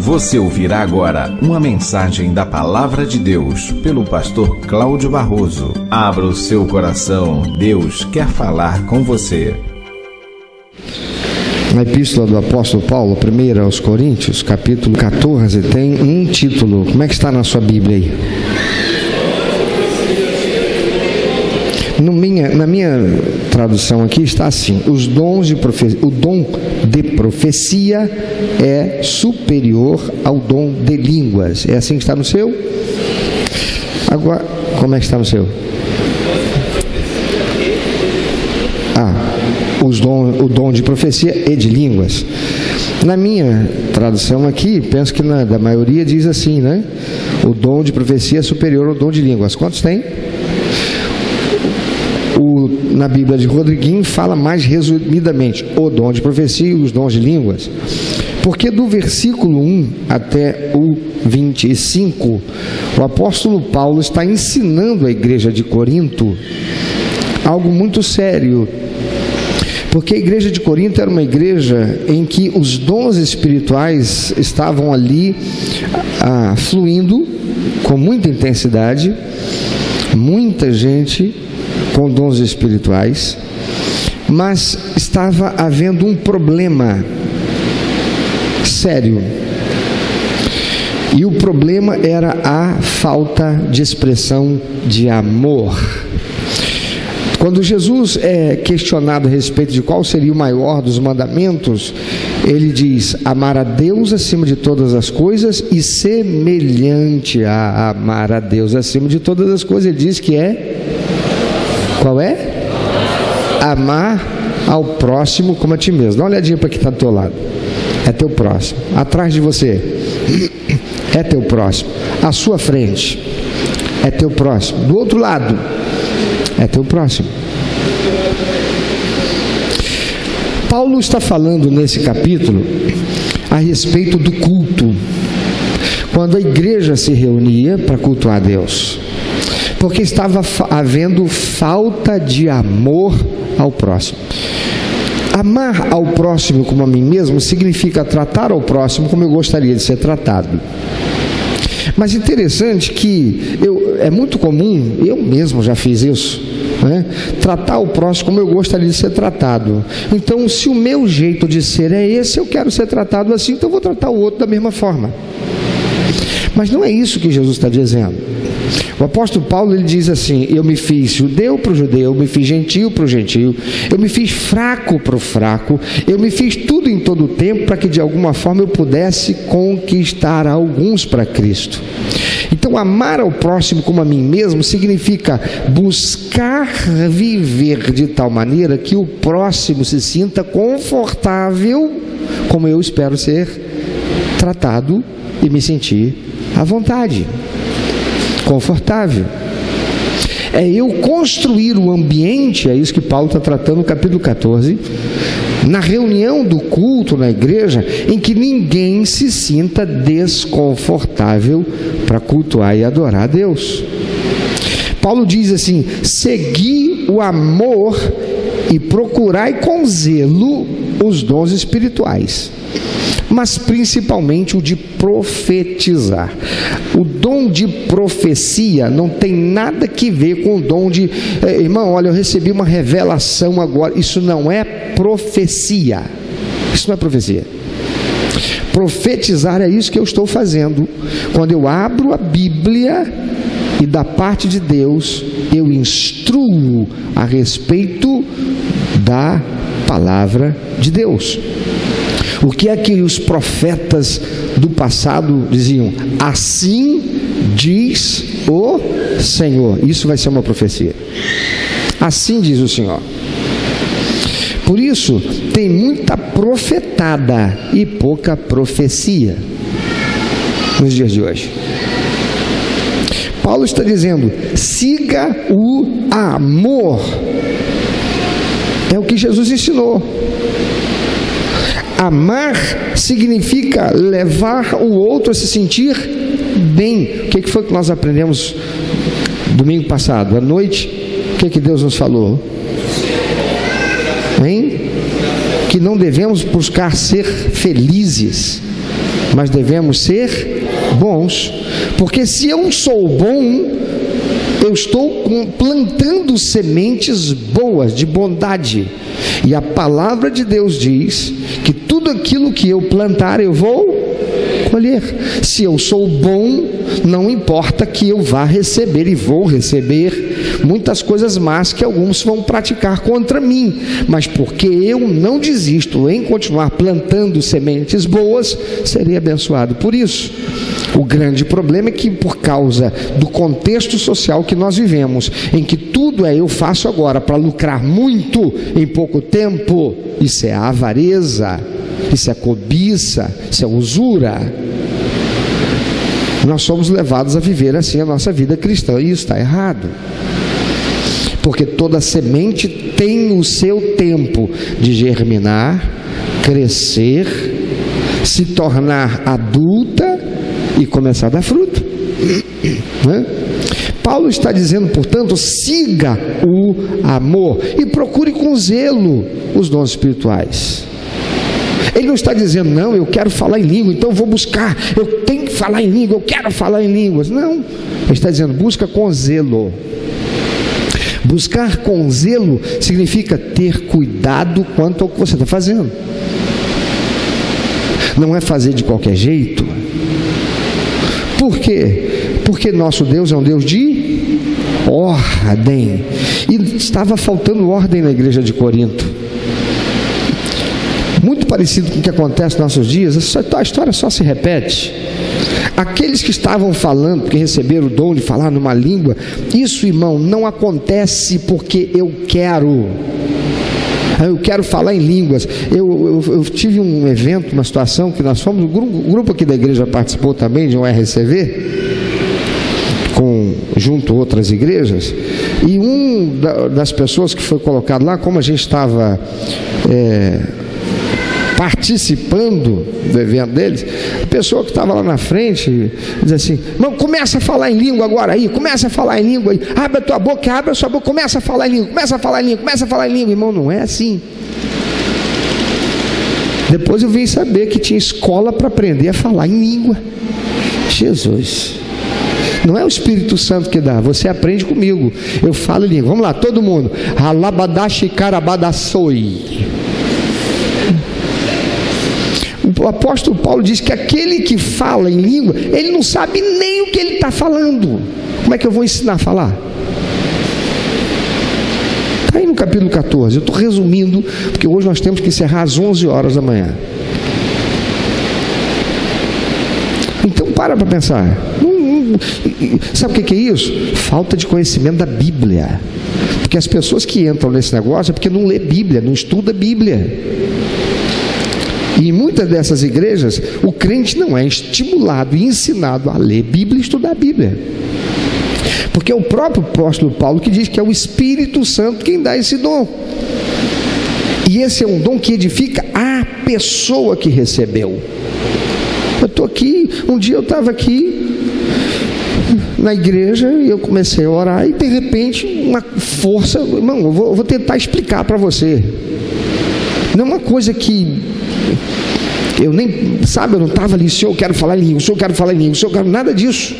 Você ouvirá agora uma mensagem da Palavra de Deus pelo pastor Cláudio Barroso. Abra o seu coração, Deus quer falar com você. Na epístola do apóstolo Paulo, 1 aos Coríntios, capítulo 14, tem um título. Como é que está na sua Bíblia aí? Na minha tradução aqui está assim: o dom de profecia é superior ao dom de línguas. É assim que está no seu? Agora, como é que está no seu? O dom de profecia e de línguas. Na minha tradução aqui, penso que da maioria diz assim, né? O dom de profecia é superior ao dom de línguas. Quantos tem? Na Bíblia de Rodriguinho fala mais resumidamente o dom de profecia e os dons de línguas, porque do versículo 1 até o 25 o apóstolo Paulo está ensinando a igreja de Corinto algo muito sério, porque a igreja de Corinto era uma igreja em que os dons espirituais estavam ali fluindo com muita intensidade, muita gente com dons espirituais, mas estava havendo um problema sério, e o problema era a falta de expressão de amor. Quando Jesus é questionado a respeito de qual seria o maior dos mandamentos, ele diz: amar a Deus acima de todas as coisas, e semelhante a amar a Deus acima de todas as coisas, ele diz que é... Qual é? Amar ao próximo como a ti mesmo. Dá uma olhadinha para quem está do teu lado. É teu próximo. Atrás de você é teu próximo. À sua frente é teu próximo. Do outro lado é teu próximo. Paulo está falando nesse capítulo a respeito do culto, quando a igreja se reunia para cultuar a Deus, porque estava havendo falta de amor ao próximo. Amar ao próximo como a mim mesmo significa tratar ao próximo como eu gostaria de ser tratado. Mas interessante que é muito comum, eu mesmo já fiz isso, né? Tratar o próximo como eu gostaria de ser tratado. Então, se o meu jeito de ser é esse, eu quero ser tratado assim, então eu vou tratar o outro da mesma forma. Mas não é isso que Jesus está dizendo. O apóstolo Paulo, ele diz assim: eu me fiz judeu para o judeu, eu me fiz gentio para o gentio, eu me fiz fraco para o fraco, eu me fiz tudo em todo o tempo para que de alguma forma eu pudesse conquistar alguns para Cristo. Então, amar ao próximo como a mim mesmo significa buscar viver de tal maneira que o próximo se sinta confortável, como eu espero ser tratado, e me sentir à vontade, confortável. É eu construir o ambiente, é isso que Paulo está tratando no capítulo 14, na reunião do culto na igreja, em que ninguém se sinta desconfortável para cultuar e adorar a Deus. Paulo diz assim: segui o amor e procurai com zelo os dons espirituais, mas principalmente o de profetizar. O dom de profecia não tem nada que ver com o dom de... irmão, olha, eu recebi uma revelação agora. Isso não é profecia. Isso não é profecia. Profetizar é isso que eu estou fazendo. Quando eu abro a Bíblia e da parte de Deus, eu instruo a respeito da palavra de Deus. O que é que os profetas do passado diziam? Assim diz o Senhor. Isso vai ser uma profecia. Assim diz o Senhor. Por isso, tem muita profetada e pouca profecia nos dias de hoje. Paulo está dizendo: siga o amor. É o que Jesus ensinou. Amar significa levar o outro a se sentir bem. O que foi que nós aprendemos domingo passado, à noite? O que Deus nos falou? Hein? Que não devemos buscar ser felizes, mas devemos ser bons, porque se eu sou bom, eu estou plantando sementes boas, de bondade, e a palavra de Deus diz que tudo aquilo que eu plantar eu vou colher. Se eu sou bom, não importa que eu vá receber e vou receber muitas coisas más que alguns vão praticar contra mim, mas porque eu não desisto em continuar plantando sementes boas, serei abençoado por isso. O grande problema é que, por causa do contexto social que nós vivemos, em que tudo é eu faço agora para lucrar muito em pouco tempo, isso é avareza, isso é cobiça, isso é usura. Nós somos levados a viver assim a nossa vida cristã, e isso está errado, porque toda semente tem o seu tempo de germinar, crescer, se tornar adulta e começar a dar fruto, né? Paulo está dizendo, portanto, siga o amor e procure com zelo os dons espirituais. Ele não está dizendo, não, eu quero falar em língua, então eu vou buscar, eu tenho que falar em língua, eu quero falar em línguas. Não, ele está dizendo, busca com zelo. Buscar com zelo significa ter cuidado quanto ao que você está fazendo. Não é fazer de qualquer jeito. Por quê? Porque nosso Deus é um Deus de ordem, e estava faltando ordem na igreja de Corinto. Muito parecido com o que acontece nos nossos dias, a história só se repete. Aqueles que estavam falando, porque receberam o dom de falar numa língua, isso, irmão, não acontece porque eu quero falar em línguas. Eu tive um evento, uma situação que nós fomos, o grupo aqui da igreja participou também de um RCV, junto a outras igrejas, e das pessoas que foi colocado lá, como a gente estava participando do evento deles, a pessoa que estava lá na frente diz assim, não, começa a falar em língua agora aí, começa a falar em língua aí, abre a sua boca, começa a falar em língua, começa a falar em língua, começa a falar em língua. Irmão, não é assim. Depois eu vim saber que tinha escola para aprender a falar em língua. Jesus, não é o Espírito Santo que dá, você aprende comigo, eu falo em língua. Vamos lá, todo mundo. Alabadashi karabadassoi. O apóstolo Paulo diz que aquele que fala em língua, ele não sabe nem o que ele está falando. Como é que eu vou ensinar a falar? Está aí no capítulo 14, eu estou resumindo, porque hoje nós temos que encerrar às 11 horas da manhã. Então para pensar. Sabe o que é isso? Falta de conhecimento da Bíblia. Porque as pessoas que entram nesse negócio é porque não lê Bíblia, não estuda Bíblia. E em muitas dessas igrejas, o crente não é estimulado e ensinado a ler Bíblia e estudar a Bíblia. Porque é o próprio apóstolo Paulo que diz que é o Espírito Santo quem dá esse dom. E esse é um dom que edifica a pessoa que recebeu. Eu estou aqui, um dia eu estava aqui na igreja e eu comecei a orar e de repente uma força, irmão, eu vou tentar explicar para você. Não é uma coisa que eu nem, sabe, eu não estava ali, Senhor, eu quero falar em língua, o Senhor, eu quero falar em língua, o Senhor, eu quero nada disso.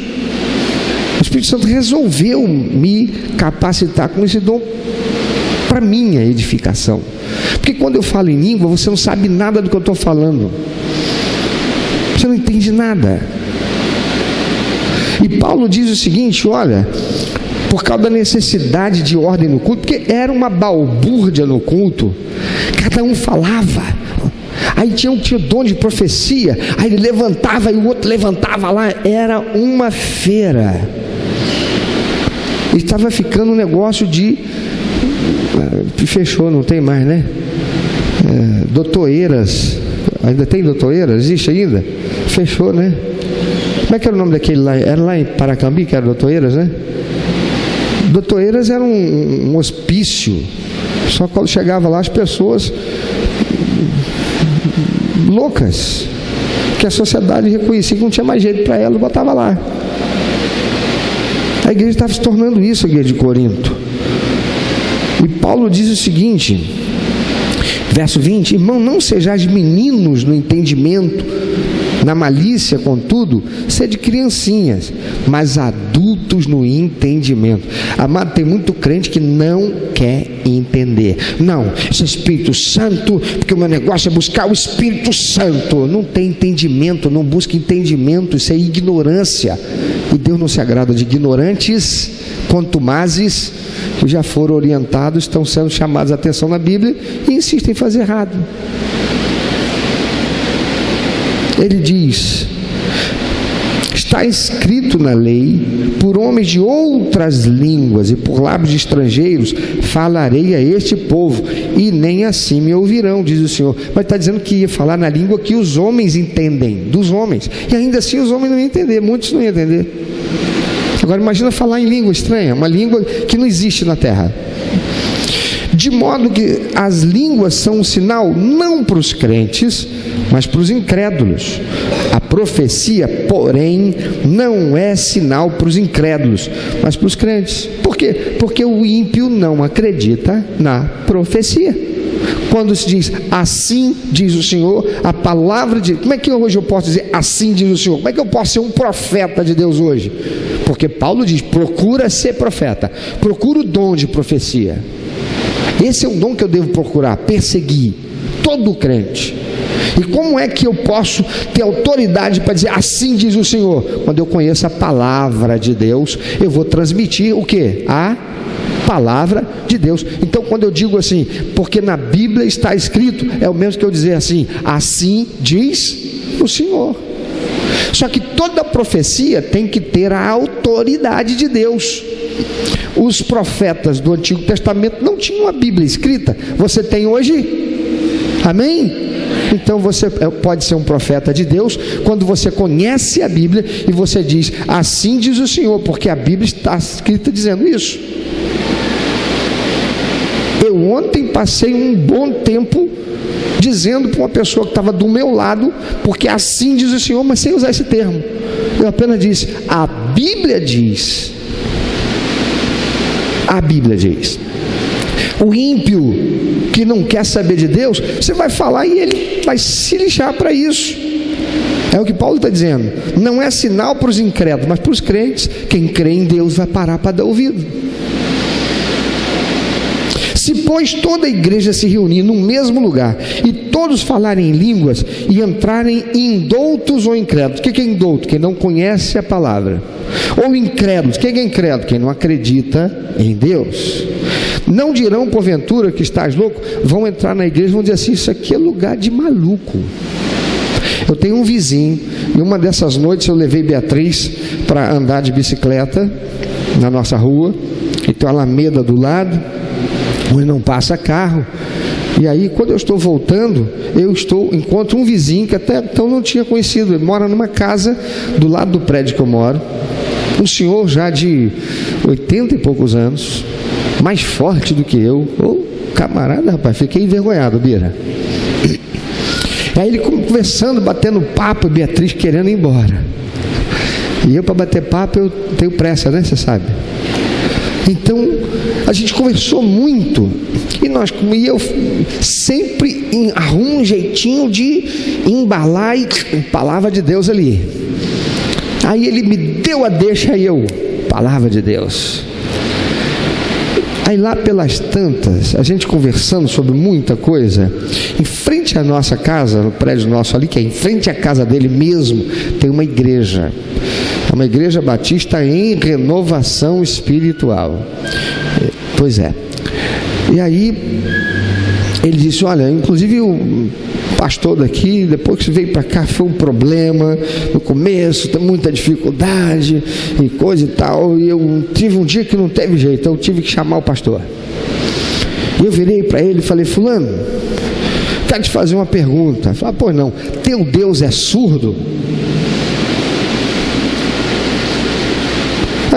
O Espírito Santo resolveu me capacitar com esse dom para minha edificação. Porque quando eu falo em língua, você não sabe nada do que eu estou falando, você não entende nada. E Paulo diz o seguinte, olha, por causa da necessidade de ordem no culto, porque era uma balbúrdia no culto, cada um falava. Aí tinha dom de profecia, aí ele levantava e o outro levantava lá, era uma feira. E estava ficando um negócio de, fechou, não tem mais, né? Doutoreiras, ainda tem doutoreiras? Existe ainda? Fechou, né? Como é que era o nome daquele lá? Era lá em Paracambi que era doutoreiras, né? Doutoreiras era um hospício, só quando chegava lá as pessoas loucas, que a sociedade reconhecia que não tinha mais jeito para ela, botava lá. A igreja estava se tornando isso, a igreja de Corinto. E Paulo diz o seguinte, verso 20, irmão, não sejais meninos no entendimento, Na malícia, contudo, sede criancinhas, mas adultos no entendimento. Amado, tem muito crente que não quer entender. Não, esse Espírito Santo, porque o meu negócio é buscar o Espírito Santo. Não tem entendimento, não busca entendimento, isso é ignorância. E Deus não se agrada de ignorantes, contumazes, que já foram orientados, estão sendo chamados a atenção na Bíblia e insistem em fazer errado. Ele diz: está escrito na lei, por homens de outras línguas e por lábios de estrangeiros falarei a este povo, e nem assim me ouvirão, diz o Senhor. Mas está dizendo que ia falar na língua que os homens entendem, dos homens, e ainda assim os homens não iam entender, muitos não iam entender. Agora imagina falar em língua estranha, uma língua que não existe na terra. De modo que as línguas são um sinal não para os crentes, mas para os incrédulos. A profecia, porém, não é sinal para os incrédulos, mas para os crentes. Por quê? Porque o ímpio não acredita na profecia. Quando se diz assim diz o Senhor, a palavra de... Como é que hoje eu posso dizer assim diz o Senhor? Como é que eu posso ser um profeta de Deus hoje? Porque Paulo diz, procura ser profeta, procura o dom de profecia. Esse é um dom que eu devo procurar, perseguir todo crente. E como é que eu posso ter autoridade para dizer assim diz o Senhor? Quando eu conheço a palavra de Deus, eu vou transmitir o quê? A palavra de Deus. Então quando eu digo assim, porque na Bíblia está escrito, é o mesmo que eu dizer assim, assim diz o Senhor. Só que toda profecia tem que ter a autoridade de Deus. Os profetas do Antigo Testamento não tinham a Bíblia escrita. Você tem hoje? Amém? Então você pode ser um profeta de Deus quando você conhece a Bíblia e você diz, assim diz o Senhor, porque a Bíblia está escrita dizendo isso. Eu ontem passei um bom tempo dizendo para uma pessoa que estava do meu lado, porque assim diz o Senhor, mas sem usar esse termo. Eu apenas disse, a Bíblia diz. A Bíblia diz. O ímpio que não quer saber de Deus, você vai falar e ele vai se lixar para isso. É o que Paulo está dizendo. Não é sinal para os incrédulos, mas para os crentes. Quem crê em Deus vai parar para dar ouvido. Se, pois, toda a igreja se reunir no mesmo lugar e todos falarem em línguas e entrarem indoutos ou incrédulos. O que é indouto? Quem não conhece a palavra. Ou incrédulos. Quem é incrédulo? Quem não acredita em Deus. Não dirão porventura que estás louco? Vão entrar na igreja e vão dizer assim, isso aqui é lugar de maluco. Eu tenho um vizinho, e uma dessas noites eu levei Beatriz para andar de bicicleta na nossa rua, e tem uma alameda do lado, onde não passa carro. E aí quando eu estou voltando, encontro um vizinho que até então não tinha conhecido. Ele mora numa casa do lado do prédio que eu moro, um senhor já de 80 e poucos anos, mais forte do que eu. Camarada, rapaz, fiquei envergonhado, Bira. Aí ele conversando, batendo papo, Beatriz querendo ir embora. E eu, para bater papo, eu tenho pressa, né? Você sabe. Então a gente conversou muito, e eu sempre arrumo um jeitinho de embalar a palavra de Deus ali. Aí ele me deu a deixa e eu, palavra de Deus. Aí lá pelas tantas, a gente conversando sobre muita coisa, em frente à nossa casa, no prédio nosso ali, que é em frente à casa dele mesmo, tem uma igreja. É uma igreja batista em renovação espiritual. Pois é. E aí, ele disse, olha, inclusive o pastor daqui, depois que veio para cá, foi um problema, no começo, tem muita dificuldade, e coisa e tal, e eu tive um dia que não teve jeito, eu tive que chamar o pastor. E eu virei para ele e falei, fulano, quero te fazer uma pergunta. Ele falou, pois não, teu Deus é surdo?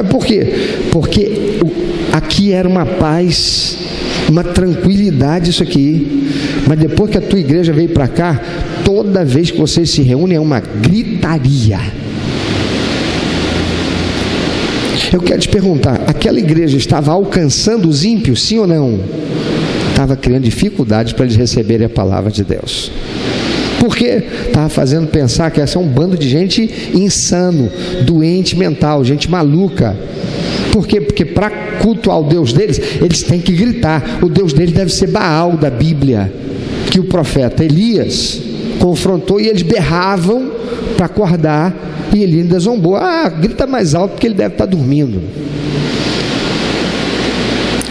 Por quê? Porque aqui era uma paz, uma tranquilidade isso aqui, mas depois que a tua igreja veio para cá, toda vez que vocês se reúnem é uma gritaria. Eu quero te perguntar, aquela igreja estava alcançando os ímpios, sim ou não? Estava criando dificuldades para eles receberem a palavra de Deus. Porque estava fazendo pensar que essa é um bando de gente insano, doente mental, gente maluca. Por quê? Porque para cultuar o Deus deles, eles têm que gritar. O Deus deles deve ser Baal da Bíblia, que o profeta Elias confrontou, e eles berravam para acordar, e ele ainda zombou. Grita mais alto porque ele deve estar dormindo.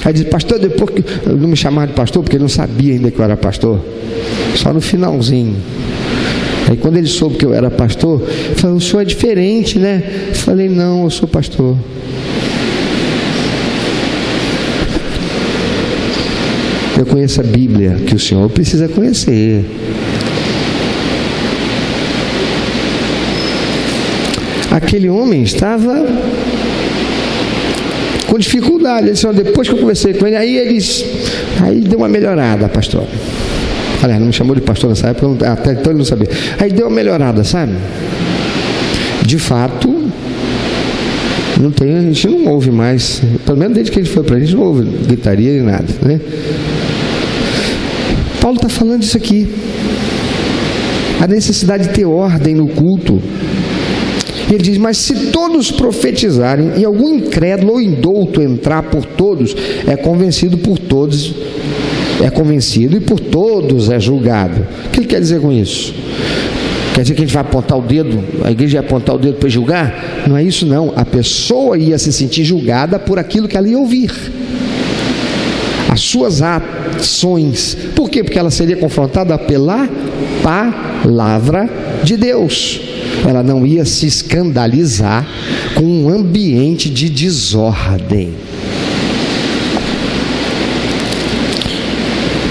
Aí diz: pastor, depois que não me chamaram de pastor, porque ele não sabia ainda que eu era pastor, só no finalzinho. Aí quando ele soube que eu era pastor, ele falou: o senhor é diferente, né? Eu falei: não, eu sou pastor. Eu conheço a Bíblia, que o senhor precisa conhecer. Aquele homem estava com dificuldade. Ele disse: depois que eu conversei com ele, aí deu uma melhorada, pastor. Aliás, não me chamou de pastor nessa época, até então ele não sabia. Aí deu uma melhorada, sabe? De fato, a gente não ouve mais, pelo menos desde que a gente foi para a gente não ouve gritaria e nada, né? Paulo está falando isso aqui, a necessidade de ter ordem no culto. Ele diz: mas se todos profetizarem e algum incrédulo ou indouto entrar por todos, é convencido e por todos é julgado. O que ele quer dizer com isso? Quer dizer que a gente vai apontar o dedo, a igreja vai apontar o dedo para julgar? Não é isso não. A pessoa ia se sentir julgada por aquilo que ela ia ouvir, as suas ações. Por quê? Porque ela seria confrontada pela palavra de Deus. Ela não ia se escandalizar com um ambiente de desordem.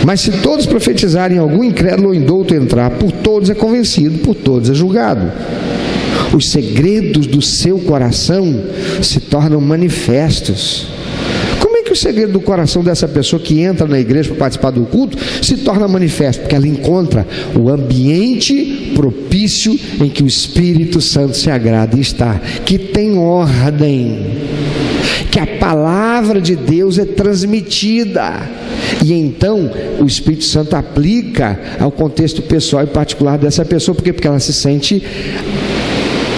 Mas se todos profetizarem, algum incrédulo ou indouto entrar, por todos é convencido, por todos é julgado. Os segredos do seu coração se tornam manifestos. Como é que o segredo do coração dessa pessoa que entra na igreja para participar do culto se torna manifesto? Porque ela encontra o ambiente propício em que o Espírito Santo se agrada em estar, que tem ordem, que a palavra de Deus é transmitida, e então o Espírito Santo aplica ao contexto pessoal e particular dessa pessoa. Por quê? Porque ela se sente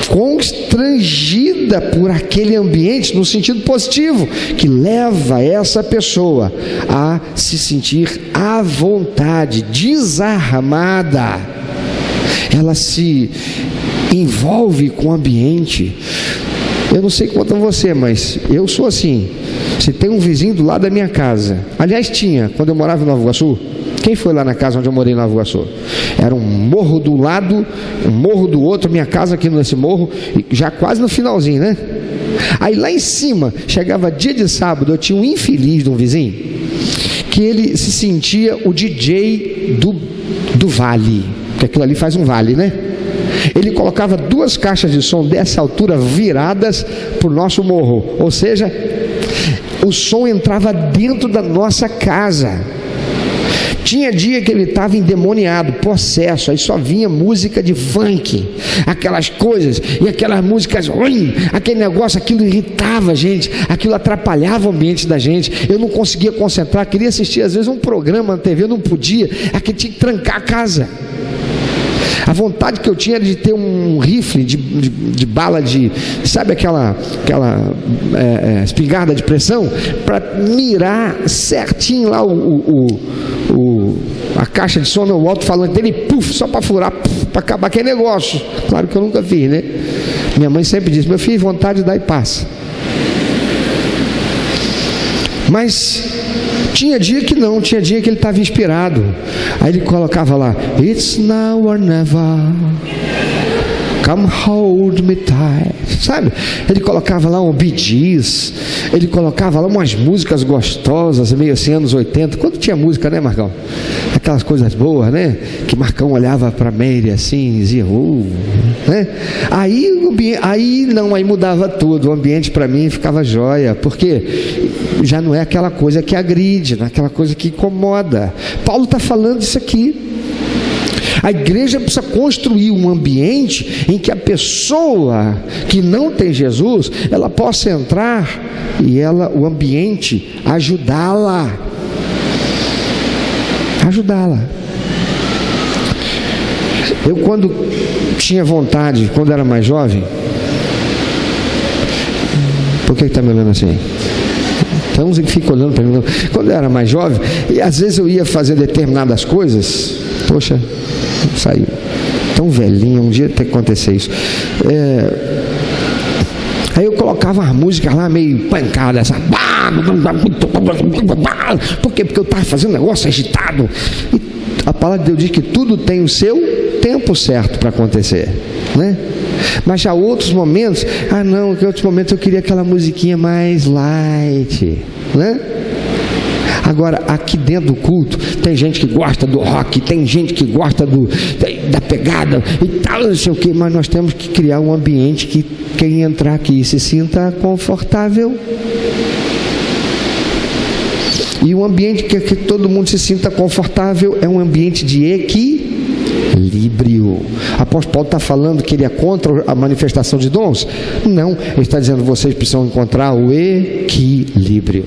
constrangida por aquele ambiente, no sentido positivo, que leva essa pessoa a se sentir à vontade, desarmada. Ela se envolve com o ambiente. Eu não sei quanto a você, mas eu sou assim. Se tem um vizinho do lado da minha casa, aliás tinha, quando eu morava em Nova Iguaçu. Quem foi lá na casa onde eu morei em Nova Iguaçu? Era um morro do lado, um morro do outro, minha casa aqui nesse morro, já quase no finalzinho, né? Aí lá em cima, chegava dia de sábado, eu tinha um infeliz de um vizinho, que ele se sentia o DJ do vale, porque aquilo ali faz um vale, né? Ele colocava 2 caixas de som dessa altura viradas para o nosso morro, ou seja, o som entrava dentro da nossa casa. Tinha dia que ele estava endemoniado, possesso, aí só vinha música de funk, aquelas coisas, e aquelas músicas ruins, aquele negócio, aquilo irritava a gente, aquilo atrapalhava o ambiente da gente. Eu não conseguia concentrar, queria assistir às vezes um programa na TV, eu não podia, aquele tinha que trancar a casa. A vontade que eu tinha era de ter um rifle de bala de, sabe aquela espingarda de pressão, para mirar certinho lá a caixa de som no alto-falante dele, puf, só para furar, para acabar aquele negócio. Claro que eu nunca fiz, né? Minha mãe sempre disse: meu filho, vontade dá e passa. Mas tinha dia que não, tinha dia que ele estava inspirado. Aí ele colocava lá: It's now or never, come hold me tight. Sabe? Ele colocava lá um Bee Gees, ele colocava lá umas músicas gostosas, meio assim, anos 80. Quando tinha música, né, Marcão? Aquelas coisas boas, né? Que Marcão olhava para Meire assim, dizia, né? Aí mudava tudo. O ambiente para mim ficava jóia, porque já não é aquela coisa que agride, não é aquela coisa que incomoda. Paulo está falando isso aqui. A igreja precisa construir um ambiente em que a pessoa que não tem Jesus, ela possa entrar e o ambiente ajudá-la. Eu, quando tinha vontade, quando era mais jovem... Por que está me olhando assim? Tem uns que ficam olhando para mim. Quando eu era mais jovem, e às vezes eu ia fazer determinadas coisas, poxa, saiu tão velhinho, um dia tem que acontecer isso. Aí eu colocava as músicas lá meio pancadas, sabe? Por quê? Porque eu estava fazendo um negócio agitado. E a palavra de Deus diz que tudo tem o seu tempo certo para acontecer, né? Mas já outros momentos, que outros momentos eu queria aquela musiquinha mais light, né? Agora, aqui dentro do culto, tem gente que gosta do rock, tem gente que gosta da pegada e tal, não sei o que, mas nós temos que criar um ambiente que quem entrar aqui se sinta confortável. E um ambiente que todo mundo se sinta confortável é um ambiente de equilíbrio. O apóstolo Paulo está falando que ele é contra a manifestação de dons? Não, ele está dizendo que vocês precisam encontrar o equilíbrio.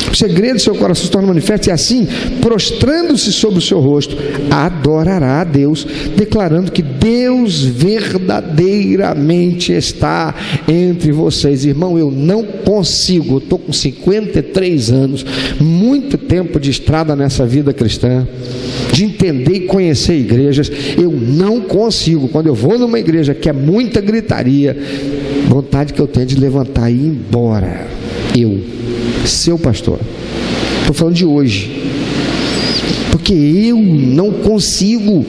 O segredo do seu coração se torna manifesto, e assim, prostrando-se sobre o seu rosto, adorará a Deus, declarando que Deus verdadeiramente está entre vocês. Irmão, eu não consigo, eu estou com 53 anos, muito tempo de estrada nessa vida cristã, de entender e conhecer igrejas, eu não consigo, quando eu vou numa igreja que é muita gritaria, vontade que eu tenho de levantar e ir embora. Seu pastor, estou falando de hoje, porque eu não consigo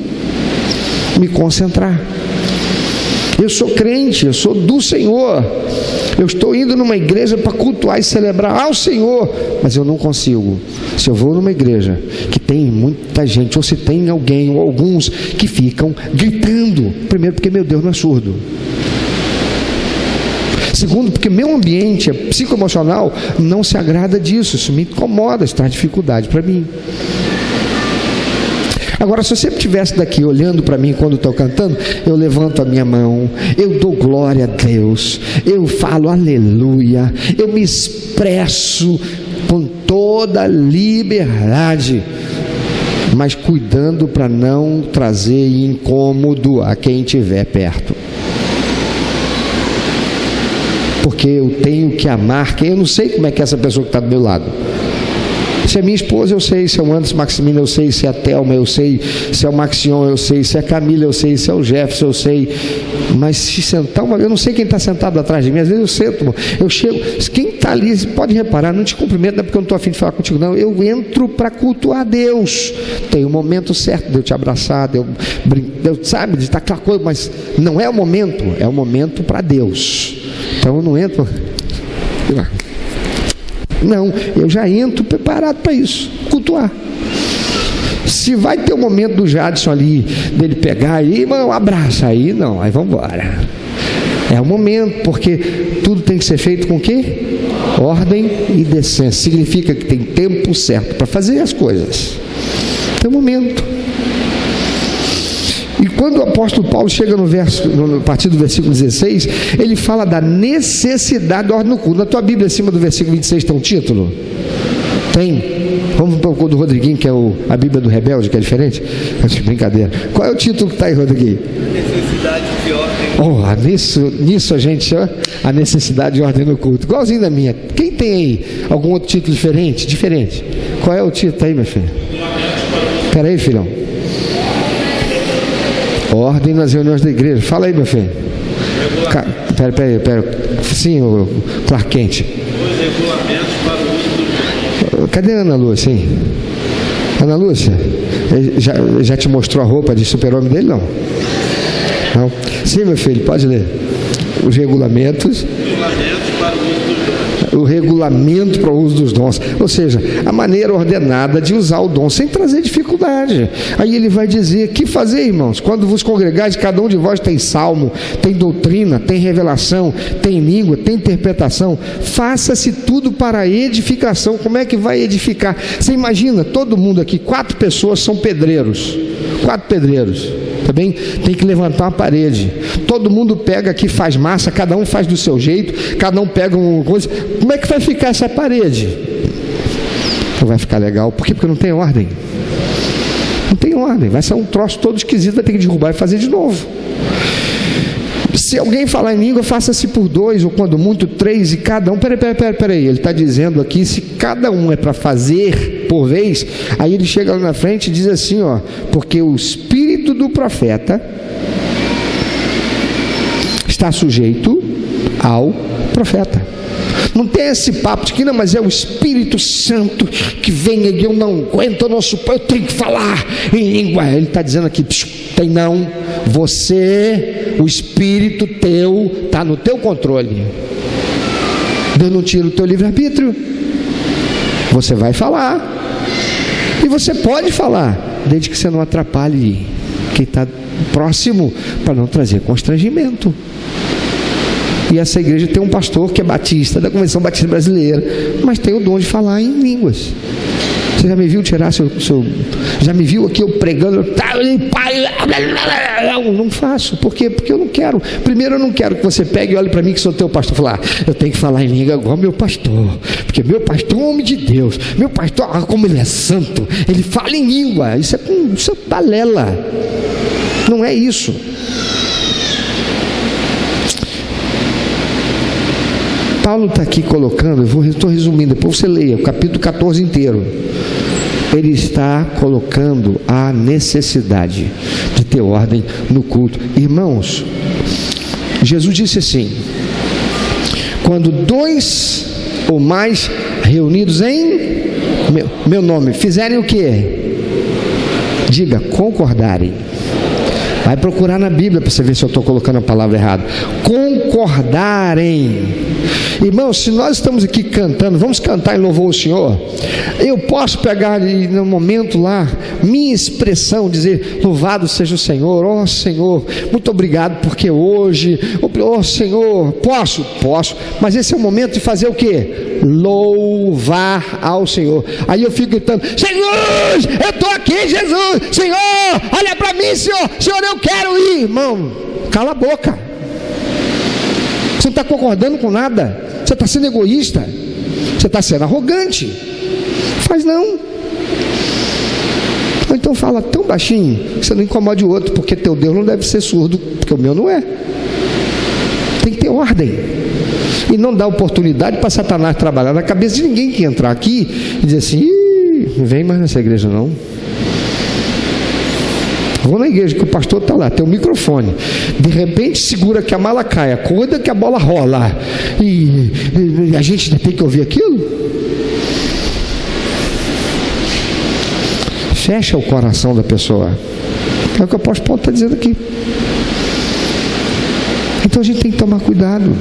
me concentrar. Eu sou crente, eu sou do Senhor, eu estou indo numa igreja para cultuar e celebrar ao Senhor, mas eu não consigo. Se eu vou numa igreja que tem muita gente, ou se tem alguém ou alguns que ficam gritando, primeiro porque meu Deus não é surdo, segundo, porque meu ambiente psicoemocional não se agrada disso, isso me incomoda, isso traz dificuldade para mim. Agora, se eu sempre estivesse daqui olhando para mim quando estou cantando, eu levanto a minha mão, eu dou glória a Deus, eu falo aleluia, eu me expresso com toda liberdade, mas cuidando para não trazer incômodo a quem estiver perto. Porque eu tenho que amar quem eu não sei como é que é essa pessoa que está do meu lado. Se é minha esposa, eu sei. Se é o Anderson Maximino, eu sei. Se é a Thelma, eu sei. Se é o Maxion, eu sei. Se é a Camila, eu sei. Se é o Jefferson, eu sei. Mas se sentar eu não sei quem está sentado atrás de mim. Às vezes eu sento, eu chego. Quem está ali, pode reparar, não te cumprimento, não é porque eu não estou afim de falar contigo, não. Eu entro para cultuar a Deus. Tem o momento certo de eu te abraçar, de eu sabe, de estar aquela coisa, mas não é o momento, é o momento para Deus. Então eu não entro. Não, eu já entro preparado para isso, cultuar. Se vai ter o momento do Jadson ali, dele pegar e um abraço, aí não, aí vamos embora. É o momento, porque tudo tem que ser feito com o quê? Ordem e decência. Significa que tem tempo certo para fazer as coisas. Tem um momento. E quando o apóstolo Paulo chega a partir do versículo 16, ele fala da necessidade da ordem no culto. Na tua Bíblia, acima do versículo 26, tem um título? Tem? Vamos para o do Rodriguinho, que é a Bíblia do Rebelde, que é diferente? Brincadeira. Qual é o título que está aí, Rodriguinho? Necessidade de ordem. Nisso a gente chama a necessidade de ordem no culto. Igualzinho da minha. Quem tem aí algum outro título diferente? Diferente. Qual é o título aí, meu filho? Espera aí, filhão. Ordem nas reuniões da igreja. Fala aí, meu filho. Pera. Sim, o Clark Kent. Os regulamentos para o uso do... Cadê a Ana Lúcia, hein? Ana Lúcia, já te mostrou a roupa de super-homem dele, não? Não? Sim, meu filho, pode ler. Os regulamentos para o uso dos dons. O regulamento para o uso dos dons, ou seja, a maneira ordenada de usar o dom sem trazer dificuldade. Aí ele vai dizer: que fazer, irmãos? Quando vos congregais, cada um de vós tem salmo, tem doutrina, tem revelação, tem língua, tem interpretação. Faça-se tudo para a edificação. Como é que vai edificar? Você imagina, todo mundo aqui, 4 pessoas são pedreiros, 4 pedreiros. Também tem que levantar uma parede. Todo mundo pega aqui, faz massa, cada um faz do seu jeito, cada um pega uma coisa. Como é que vai ficar essa parede? Não vai ficar legal. Por quê? Porque não tem ordem. Não tem ordem, vai ser um troço todo esquisito, vai ter que derrubar e fazer de novo. Se alguém falar em língua, faça-se por 2, ou quando muito 3, e cada um. Peraí, ele está dizendo aqui, se cada um é para fazer por vez, aí ele chega lá na frente e diz assim, ó, porque o espírito do profeta está sujeito ao profeta. Não tem esse papo de que não, mas é o Espírito Santo que vem e eu não aguento, eu tenho que falar em língua. Ele está dizendo aqui, tem não, você, o Espírito teu, está no teu controle. Deus não tira o teu livre-arbítrio. Você vai falar, e você pode falar, desde que você não atrapalhe quem está próximo, para não trazer constrangimento. E essa igreja tem um pastor que é batista, da Convenção Batista Brasileira, mas tem o dom de falar em línguas. Você já me viu tirar já me viu aqui eu pregando? Não faço. Por quê? Porque eu não quero. Primeiro, eu não quero que você pegue e olhe para mim que sou teu pastor e falar, eu tenho que falar em língua igual meu pastor, porque meu pastor é um homem de Deus, meu pastor, como ele é santo, ele fala em língua. Isso é balela. Não é isso. Paulo está aqui colocando, estou resumindo, depois você leia o capítulo 14 inteiro. Ele está colocando a necessidade de ter ordem no culto. Irmãos, Jesus disse assim, quando 2 ou mais reunidos em meu nome fizerem o quê? Diga, concordarem. Vai procurar na Bíblia para você ver se eu estou colocando a palavra errada. Concordarem. Irmãos, se nós estamos aqui cantando, vamos cantar em louvor ao Senhor. Eu posso pegar no momento lá, minha expressão, dizer, louvado seja o Senhor, ó Senhor, muito obrigado, porque hoje, ó Senhor, posso, mas esse é o momento de fazer o quê? Louvar ao Senhor. Aí eu fico gritando, Jesus, eu estou aqui, Jesus, Senhor, olha para mim, Senhor, eu quero ir. Irmão, cala a boca. Você não está concordando com nada. Você está sendo egoísta. Você está sendo arrogante. Faz não. Ou então fala tão baixinho que você não incomode o outro, porque teu Deus não deve ser surdo, porque o meu não é. Tem que ter ordem. E não dá oportunidade para Satanás trabalhar na cabeça de ninguém que entrar aqui e dizer assim, não vem mais nessa igreja não. Vou na igreja que o pastor está lá, tem um microfone, de repente segura que a mala cai, acorda que a bola rola, e a gente ainda tem que ouvir aquilo. Fecha o coração da pessoa. É o que o apóstolo Paulo está dizendo aqui. Então a gente tem que tomar cuidado.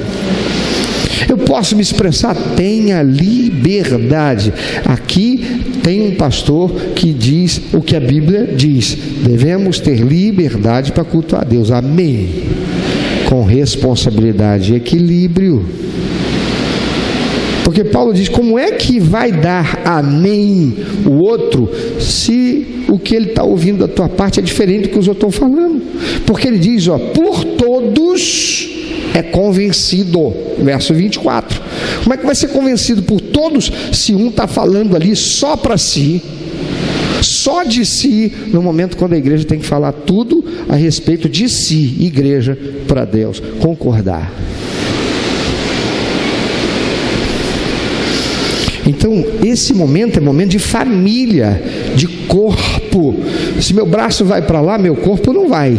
Eu posso me expressar? Tenha liberdade. Aqui tem um pastor que diz o que a Bíblia diz. Devemos ter liberdade para cultuar a Deus. Amém. Com responsabilidade e equilíbrio. Porque Paulo diz, como é que vai dar amém o outro, se o que ele está ouvindo da tua parte é diferente do que os outros estão falando? Porque ele diz, ó, por todos é convencido, verso 24. Como é que vai ser convencido por todos, se um está falando ali só para si, só de si, no momento quando a igreja tem que falar tudo a respeito de si, igreja, para Deus, concordar. Então, esse momento é momento de família, de corpo. Se meu braço vai para lá, meu corpo não vai.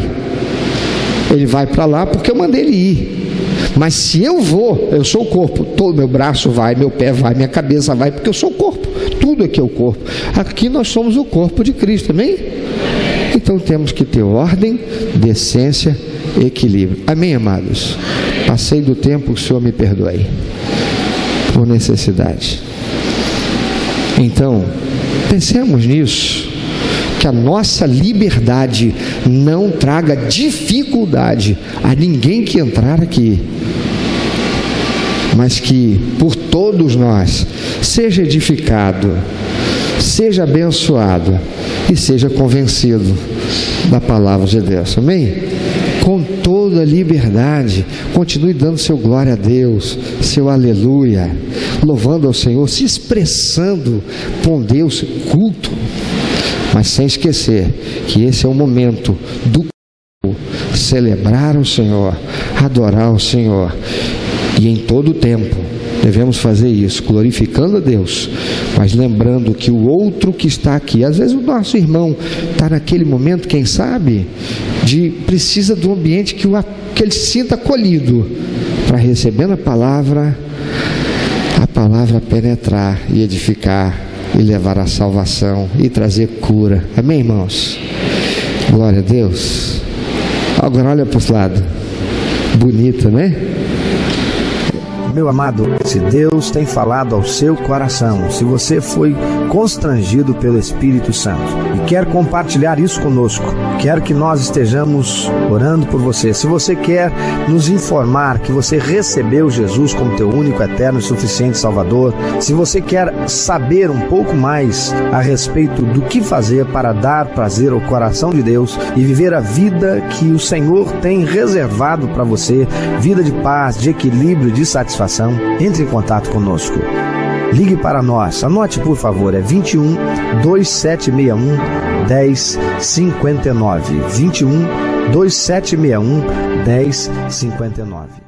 Ele vai para lá porque eu mandei ele ir. Mas se eu vou, eu sou o corpo. Todo meu braço vai, meu pé vai, minha cabeça vai, porque eu sou o corpo. Tudo aqui é o corpo. Aqui nós somos o corpo de Cristo, amém? Então temos que ter ordem, decência e equilíbrio. Amém, amados? Passei do tempo, o Senhor me perdoe. Por necessidade. Então, pensemos nisso, que a nossa liberdade não traga dificuldade a ninguém que entrar aqui, mas que por todos nós seja edificado, seja abençoado e seja convencido da palavra de Deus, amém? Com toda a liberdade, continue dando seu glória a Deus, seu aleluia, louvando ao Senhor, se expressando com Deus, culto, mas sem esquecer que esse é o momento do celebrar o Senhor, adorar o Senhor, e em todo o tempo devemos fazer isso, glorificando a Deus, mas lembrando que o outro que está aqui, às vezes o nosso irmão está naquele momento, quem sabe, precisa de um ambiente que ele se sinta acolhido, para recebendo a palavra penetrar e edificar, e levar a salvação, e trazer cura. Amém, irmãos? Glória a Deus. Agora olha para os lados. Bonito, né? Meu amado, se Deus tem falado ao seu coração, se você foi constrangido pelo Espírito Santo e quer compartilhar isso conosco, quero que nós estejamos orando por você. Se você quer nos informar que você recebeu Jesus como teu único, eterno e suficiente Salvador, se você quer saber um pouco mais a respeito do que fazer para dar prazer ao coração de Deus e viver a vida que o Senhor tem reservado para você, vida de paz, de equilíbrio, de satisfação, entre em contato conosco. Ligue para nós, anote por favor, é 21 2761 1059, 21 2761 1059.